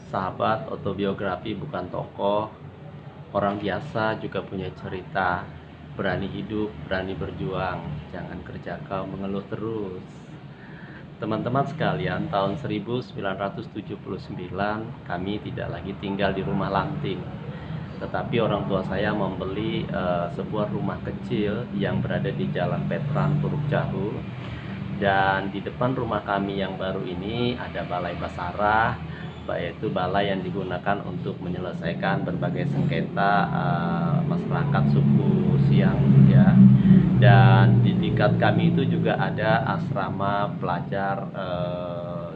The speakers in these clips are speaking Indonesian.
Sahabat, autobiografi bukan tokoh. Orang biasa juga punya cerita. Berani hidup, berani berjuang. Jangan kerja kau mengeluh terus. Teman-teman sekalian, tahun 1979 kami tidak lagi tinggal di rumah lanting. Tetapi orang tua saya membeli sebuah rumah kecil yang berada di Jalan Petran, Puruk Jahu. Dan di depan rumah kami yang baru ini ada balai basarah, yaitu balai yang digunakan untuk menyelesaikan berbagai sengketa masyarakat suku Siang ya. Dan di dekat kami itu juga ada asrama pelajar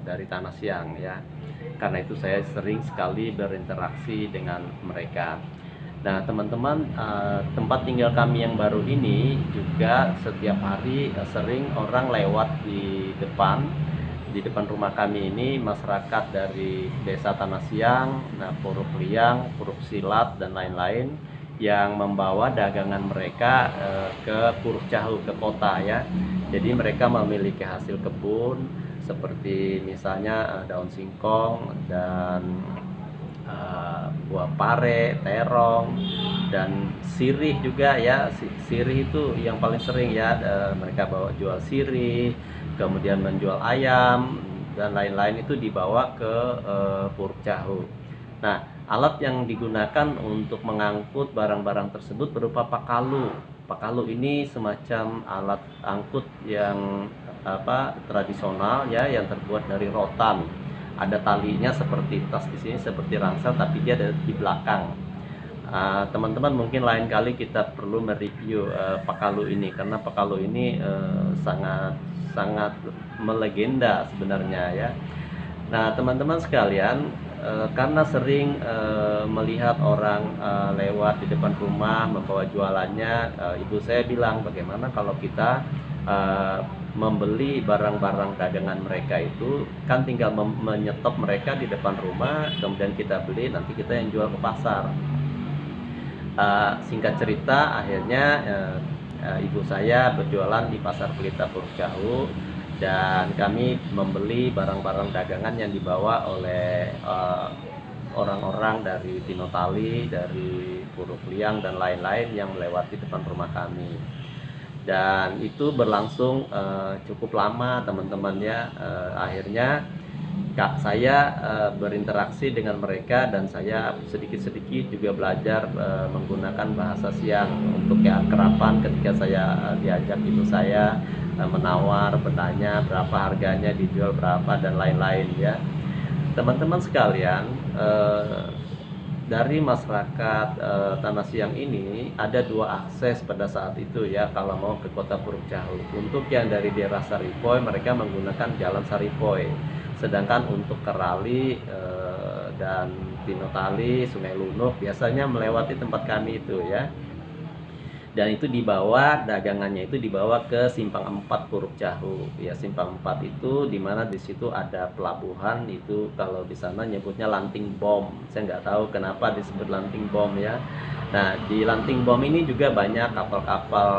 dari Tanah Siang ya. Karena itu saya sering sekali berinteraksi dengan mereka. Nah, teman-teman, tempat tinggal kami yang baru ini juga setiap hari sering orang lewat di depan rumah kami ini, masyarakat dari Desa Tanah Siang, nah, Puruk Liang, Puruk Silat, dan lain-lain yang membawa dagangan mereka ke Puruk Jahu, ke kota ya. Jadi mereka memiliki hasil kebun seperti misalnya daun singkong dan buah pare, terong, dan sirih juga ya. Sirih itu yang paling sering ya, mereka bawa jual sirih, kemudian menjual ayam dan lain-lain itu dibawa ke Puruk Jahu. Nah, alat yang digunakan untuk mengangkut barang-barang tersebut berupa pakalu. Pakalu ini semacam alat angkut yang tradisional ya, yang terbuat dari rotan. Ada talinya seperti tas di sini, seperti ransel, tapi dia ada di belakang. Teman-teman, mungkin lain kali kita perlu mereview pakalu ini, karena pakalu ini sangat sangat melegenda sebenarnya ya. Nah, teman-teman sekalian, karena sering melihat orang lewat di depan rumah membawa jualannya, ibu saya bilang, bagaimana kalau kita membeli barang-barang dagangan mereka itu, kan tinggal menyetop mereka di depan rumah, kemudian kita beli, nanti kita yang jual ke pasar. Singkat cerita, akhirnya ibu saya berjualan di Pasar Pelita Puruk Jahu, dan kami membeli barang-barang dagangan yang dibawa oleh orang-orang dari Tinotali, dari Puruk Liang, dan lain-lain yang melewati depan rumah kami. Dan itu berlangsung cukup lama teman-teman ya. Akhirnya saya berinteraksi dengan mereka, dan saya sedikit-sedikit juga belajar menggunakan bahasa Siang untuk keakraban ketika saya diajak ibu saya menawar, bertanya berapa harganya, dijual berapa, dan lain-lain ya. Teman-teman sekalian, dari masyarakat Tanah Siang ini ada dua akses pada saat itu ya, kalau mau ke kota Puruk Jahu. Untuk yang dari daerah Saripoi, mereka menggunakan jalan Saripoi, sedangkan untuk Kerali dan Tinotali, Sungai Lunuk biasanya melewati tempat kami itu ya. Dan itu dibawa, dagangannya itu dibawa ke Simpang 4 Puruk Jahu ya. Simpang 4 itu dimana di situ ada pelabuhan, itu kalau di sana nyebutnya Lanting Bom. Saya nggak tahu kenapa disebut Lanting Bom ya. Nah, di Lanting Bom ini juga banyak kapal-kapal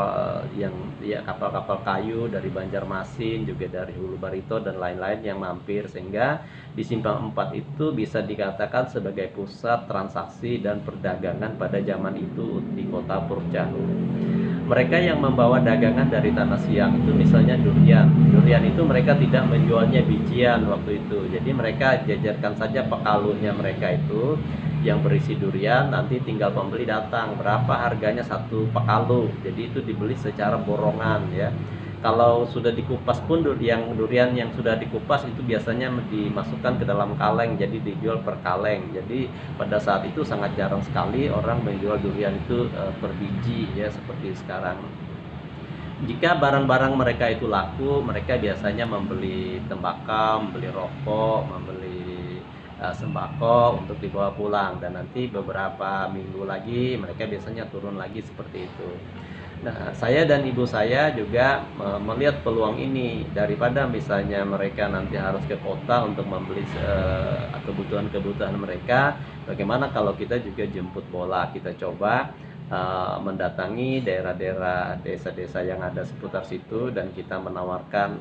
yang ya, kapal-kapal kayu dari Banjarmasin, juga dari Hulu Barito dan lain-lain yang mampir, sehingga di Simpang 4 itu bisa dikatakan sebagai pusat transaksi dan perdagangan pada zaman itu di kota Puruk Jahu. Mereka yang membawa dagangan dari Tanah Siang itu misalnya durian. Durian itu mereka tidak menjualnya bijian waktu itu. Jadi mereka jajarkan saja pekalunya mereka itu yang berisi durian, nanti tinggal pembeli datang, berapa harganya satu pekalu. Jadi itu dibeli secara borongan ya. Kalau sudah dikupas pun durian yang sudah dikupas itu biasanya dimasukkan ke dalam kaleng, jadi dijual per kaleng. Jadi pada saat itu sangat jarang sekali orang menjual durian itu per biji ya, seperti sekarang. Jika barang-barang mereka itu laku, mereka biasanya membeli tembakau, membeli rokok, membeli sembako untuk dibawa pulang, dan nanti beberapa minggu lagi mereka biasanya turun lagi seperti itu. Nah, saya dan ibu saya juga melihat peluang ini, daripada misalnya mereka nanti harus ke kota untuk membeli kebutuhan-kebutuhan mereka. Bagaimana kalau kita juga jemput bola, kita coba mendatangi daerah-daerah, desa-desa yang ada seputar situ, dan kita menawarkan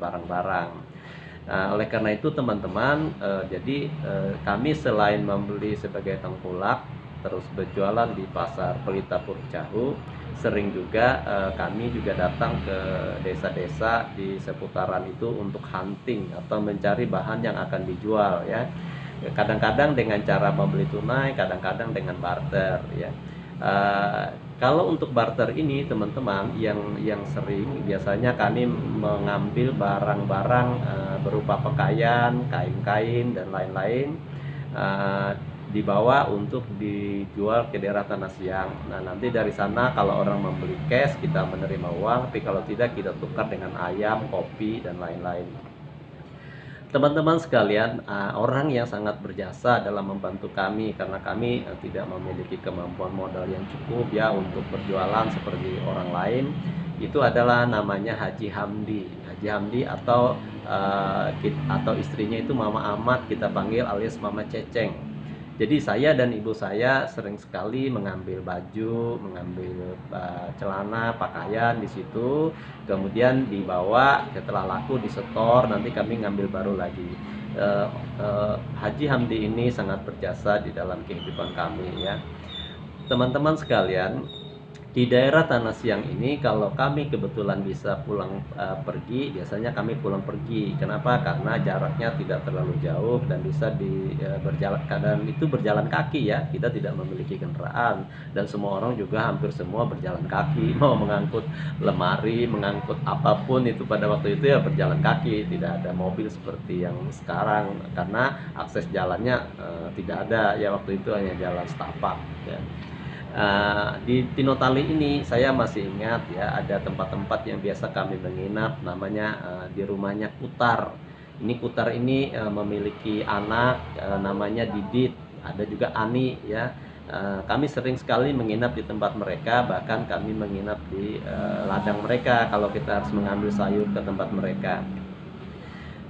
barang-barang. Oleh karena itu teman-teman, jadi kami selain membeli sebagai tengkulak, terus berjualan di pasar Pelita Puruk Cahu, sering juga kami juga datang ke desa-desa di seputaran itu untuk hunting atau mencari bahan yang akan dijual ya. Kadang-kadang dengan cara membeli tunai, kadang-kadang dengan barter ya. Eh, Kalau untuk barter ini teman-teman yang sering biasanya kami mengambil barang-barang berupa pakaian, kain-kain dan lain-lain, eh, dibawa untuk dijual ke daerah Tanah Siang. Nah, nanti dari sana kalau orang membeli cash kita menerima uang, tapi kalau tidak kita tukar dengan ayam, kopi dan lain-lain. Teman-teman sekalian, orang yang sangat berjasa dalam membantu kami karena kami tidak memiliki kemampuan modal yang cukup ya untuk berjualan seperti orang lain, itu adalah namanya Haji Hamdi. Haji Hamdi atau istrinya itu Mama Ahmad, kita panggil alias Mama Ceceng. Jadi saya dan ibu saya sering sekali mengambil baju, mengambil celana, pakaian di situ, kemudian dibawa setelah laku disetor, nanti kami ngambil baru lagi. Haji Hamdi ini sangat berjasa di dalam kehidupan kami ya. Teman-teman sekalian, di daerah Tanah Siang ini kalau kami kebetulan bisa pulang pergi, biasanya kami pulang pergi. Kenapa? Karena jaraknya tidak terlalu jauh dan bisa berjalan, kadang itu berjalan kaki ya. Kita tidak memiliki kendaraan dan semua orang juga hampir semua berjalan kaki. Mau mengangkut lemari, mengangkut apapun itu pada waktu itu ya berjalan kaki, tidak ada mobil seperti yang sekarang karena akses jalannya tidak ada ya, waktu itu hanya jalan setapak ya. Di Tinotali ini saya masih ingat ya, ada tempat-tempat yang biasa kami menginap, namanya di rumahnya Kutar. Ini Kutar ini memiliki anak namanya Didit, ada juga Ani ya. Kami sering sekali menginap di tempat mereka, bahkan kami menginap di ladang mereka kalau kita harus mengambil sayur ke tempat mereka.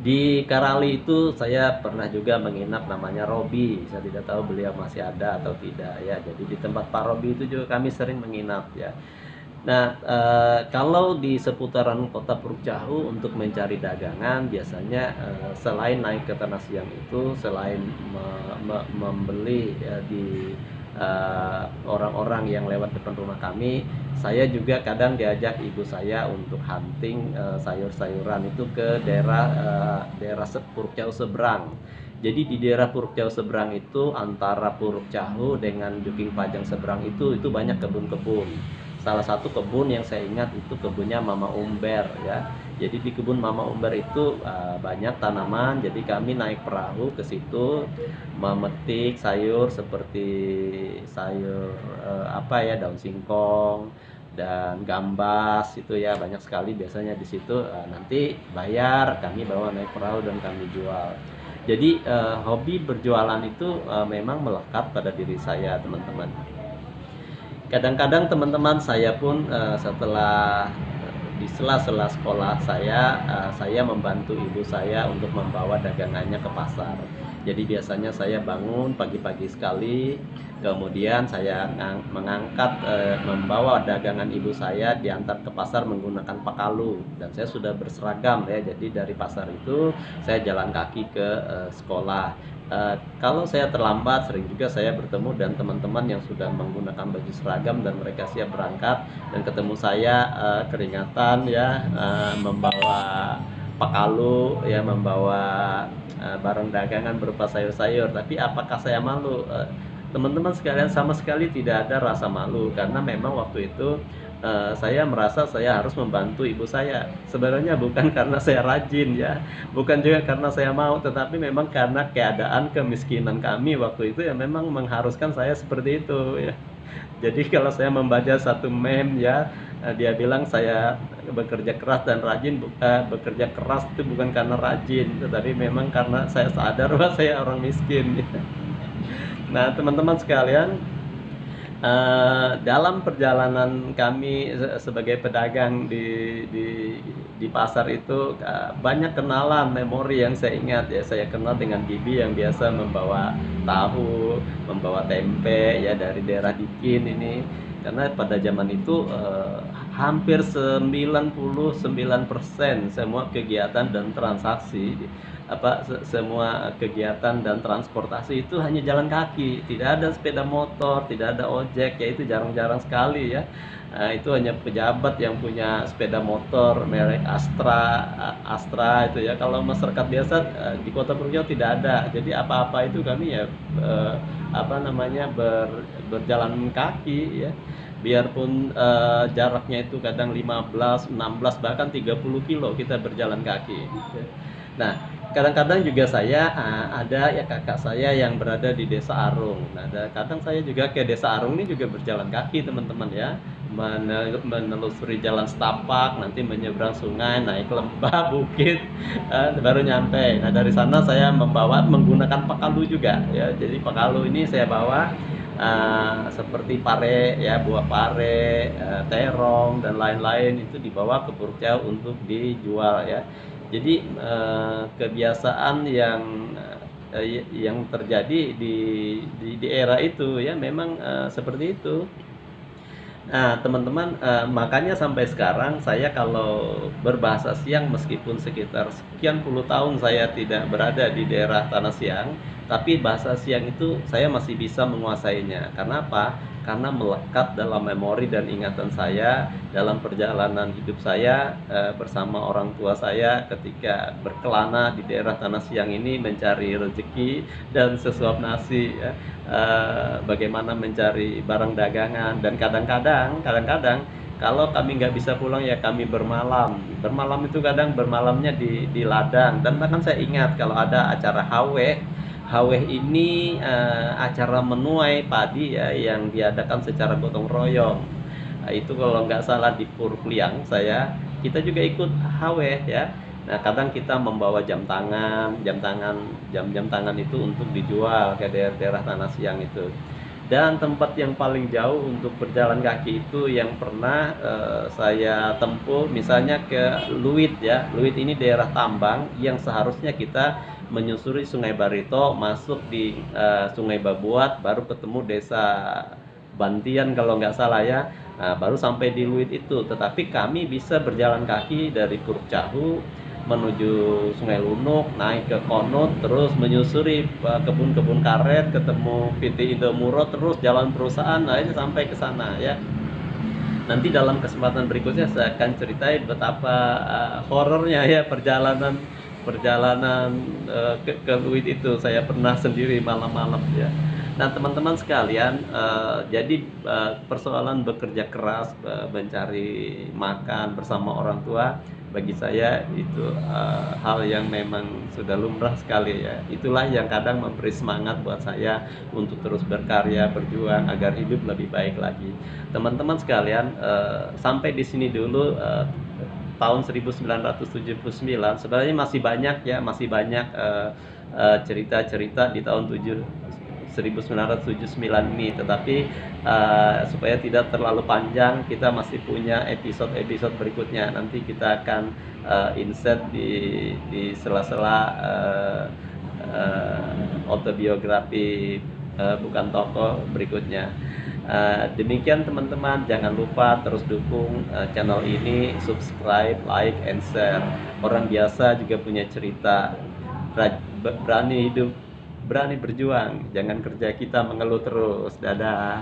Di Karali itu saya pernah juga menginap, namanya Robi. Saya tidak tahu beliau masih ada atau tidak ya. Jadi di tempat Pak Robi itu juga kami sering menginap ya. Nah, kalau di seputaran kota Puruk Cahu untuk mencari dagangan biasanya selain naik ke Tanah Siang itu, selain membeli ya, di orang-orang yang lewat depan rumah kami, saya juga kadang diajak ibu saya untuk hunting sayur-sayuran itu ke daerah Puruk Cahu seberang. Jadi di daerah Puruk Cahu seberang itu, antara Puruk Cahu dengan Juking Pajang seberang itu banyak kebun-kebun. Salah satu kebun yang saya ingat itu kebunnya Mama Umber ya. Jadi di kebun Mama Umber itu banyak tanaman. Jadi kami naik perahu ke situ memetik sayur seperti sayur apa ya, daun singkong dan gambas itu ya, banyak sekali biasanya di situ. Nanti bayar, kami bawa naik perahu dan kami jual. Jadi hobi berjualan itu memang melekat pada diri saya teman-teman. Kadang-kadang teman-teman saya pun setelah di sela-sela sekolah saya membantu ibu saya untuk membawa dagangannya ke pasar. Jadi biasanya saya bangun pagi-pagi sekali, kemudian saya mengangkat membawa dagangan ibu saya diantar ke pasar menggunakan pakalu, dan saya sudah berseragam ya. Jadi dari pasar itu saya jalan kaki ke sekolah. Kalau saya terlambat, sering juga saya bertemu dan teman-teman yang sudah menggunakan baju seragam dan mereka siap berangkat, dan ketemu saya keringatan ya, membawa pakalu ya, membawa barang dagangan berupa sayur-sayur. Tapi apakah saya malu? Teman-teman sekalian, sama sekali tidak ada rasa malu, karena memang waktu itu saya merasa saya harus membantu ibu saya. Sebenarnya bukan karena saya rajin ya, bukan juga karena saya mau, tetapi memang karena keadaan kemiskinan kami waktu itu ya memang mengharuskan saya seperti itu ya. Jadi kalau saya membaca satu meme ya, dia bilang saya bekerja keras dan rajin, bekerja keras itu bukan karena rajin, tetapi memang karena saya sadar bahwa saya orang miskin. Nah, teman-teman sekalian, dalam perjalanan kami sebagai pedagang di pasar itu, banyak kenalan, memori yang saya ingat ya. Saya kenal dengan bibi yang biasa membawa tahu, membawa tempe ya dari daerah Dikin ini. Karena pada zaman itu hampir 99% semua kegiatan dan transaksi semua kegiatan dan transportasi itu hanya jalan kaki, tidak ada sepeda motor, tidak ada ojek, ya itu jarang-jarang sekali ya. Itu hanya pejabat yang punya sepeda motor merek Astra itu ya. Kalau masyarakat biasa di Kota Purworejo tidak ada. Jadi apa-apa itu kami ya berjalan kaki ya. Biarpun jaraknya itu kadang 15, 16 bahkan 30 kilo kita berjalan kaki. Nah, kadang-kadang juga saya ada ya kakak saya yang berada di Desa Arung. Nah, kadang saya juga ke Desa Arung ini juga berjalan kaki teman-teman ya, menelusuri jalan setapak, nanti menyeberang sungai, naik lembah, bukit, baru nyampe. Nah, dari sana saya menggunakan pakalu juga ya. Jadi pakalu ini saya bawa seperti pare ya, buah pare, terong dan lain-lain itu dibawa ke Purworejo untuk dijual ya. Jadi kebiasaan yang terjadi di era itu ya memang seperti itu. Nah, teman-teman, makanya sampai sekarang saya kalau berbahasa Siang meskipun sekitar sekian puluh tahun saya tidak berada di daerah Tanah Siang, tapi bahasa Siang itu saya masih bisa menguasainya. Karena apa? Karena melekat dalam memori dan ingatan saya dalam perjalanan hidup saya bersama orang tua saya ketika berkelana di daerah Tanah Siang ini mencari rezeki dan sesuap nasi ya. Bagaimana mencari barang dagangan, dan kadang-kadang kalau kami nggak bisa pulang ya kami bermalam itu kadang bermalamnya di ladang. Dan bahkan saya ingat kalau ada acara Haweh ini acara menuai padi ya yang diadakan secara gotong royong. Itu kalau nggak salah di Purkliang kita juga ikut Haweh ya. Nah, kadang kita membawa jam-jam tangan itu untuk dijual ke daerah-daerah Tanah Siang itu. Dan tempat yang paling jauh untuk berjalan kaki itu yang pernah saya tempuh misalnya ke Luit ya. Luit ini daerah tambang yang seharusnya kita menyusuri Sungai Barito, masuk di Sungai Babuat, baru ketemu desa Bantian kalau nggak salah ya. Nah, baru sampai di Luit itu. Tetapi kami bisa berjalan kaki dari Purworejo menuju Sungai Lunuk, naik ke Konut, terus menyusuri kebun-kebun karet, ketemu PT Indomuro, terus jalan perusahaan, akhirnya sampai ke sana ya. Nanti dalam kesempatan berikutnya saya akan ceritain betapa horornya ya perjalanan perjalanan ke Luit itu. Saya pernah sendiri malam-malam ya. Nah, teman-teman sekalian, jadi persoalan bekerja keras, mencari makan bersama orang tua, bagi saya itu hal yang memang sudah lumrah sekali ya. Itulah yang kadang memberi semangat buat saya untuk terus berkarya, berjuang agar hidup lebih baik lagi. Teman-teman sekalian, sampai di sini dulu tahun 1979. Sebenarnya masih banyak ya, masih banyak cerita-cerita di tahun 1979 ini, tetapi supaya tidak terlalu panjang, kita masih punya episode-episode berikutnya. Nanti kita akan insert di sela-sela autobiografi bukan tokoh berikutnya. Demikian teman-teman, jangan lupa terus dukung channel ini, subscribe, like, and share. Orang biasa juga punya cerita, berani hidup, berani berjuang, jangan kerja kita mengeluh terus. Dadah.